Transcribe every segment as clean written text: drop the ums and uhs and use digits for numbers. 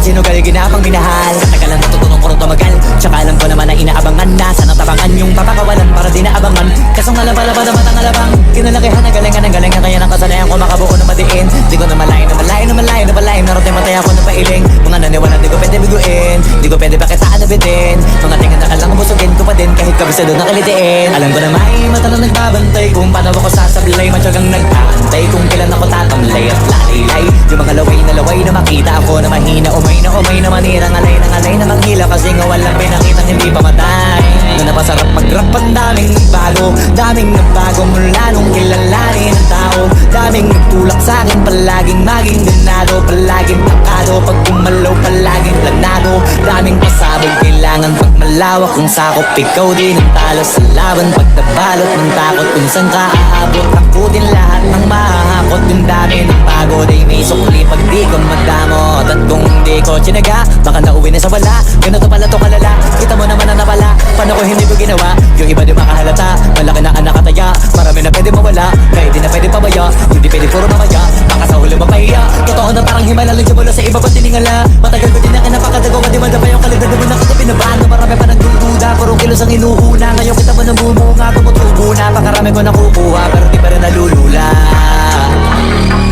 sino gali ginapang minahal. Katagalan natutulong ko rin tumagal, tsaka alam ko naman na inaabangan na. Sana tabangan yung papakawalan para di naabangan. Kasong alaba-laba na matang alabang, kinalakihan na galingan ng galingan. Kaya nang kasanayan ko makabuo na madiin. Di ko na malayo na malayo na malayo na malayo. Naroon din matay ako na pailing. Mga naniwala di ko pwede biguin, di ko pwede pakitaan na bitin. Mga tingin na kalang busugin ko pa din kahit kabisado na kalitiin. Alam ko na may mata na nagbabantay kung paano ako sasablay. Matyagang nag-aantay kung kailan ako tatamlay at lalaylay. Yung mga laway na makita ako na mahina. Umay na manira, ngalay na manghila. Kasi nga walang pinakitang hindi pa matay. Na napasarap mag-rap ang daming nagbago mula nung kilalanin ang tao. Daming nagtulak sa'kin, palaging maging ganado. Palaging takado, pag kumalaw palaging planado. Daming pasabog, kailangan pag malawak ang sakop. Ikaw din ang talo sa laban, pag nabalot ng takot. Kung saan ka aabot, ako din lahat ng mahahakot. Yung dami ng pagod ay may sukli pag di ko madamot. At kung hindi ko tsinaga, baka nauwi na sa wala. Ganito pala to kalala, kita mo naman na nawala. Paano ko hindi ko ginawa, yung iba di makahalata. Malaki na anak kataya, marami na pwede mawala. Kaya di na pwede pabaya, hindi pwede puro mamaya. Baka sa huli mapahiya, totoo na parang himala lang siya mula sa iba pa tiningala. Matagal ko din na kinapakadagawa, di madapa yung kalidad. Di mo na kita pinabahan, na marami pa nagdududa. Puro kilos ang inuhula, ngayon kita ba nabumunga. Tumutubo na, pakarami ko nakukuha, pero di pa rin nalulula.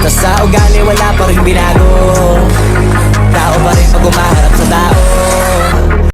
Tas sa ugali wala pa rin binago, tao pa rin pag umaharap sa tao.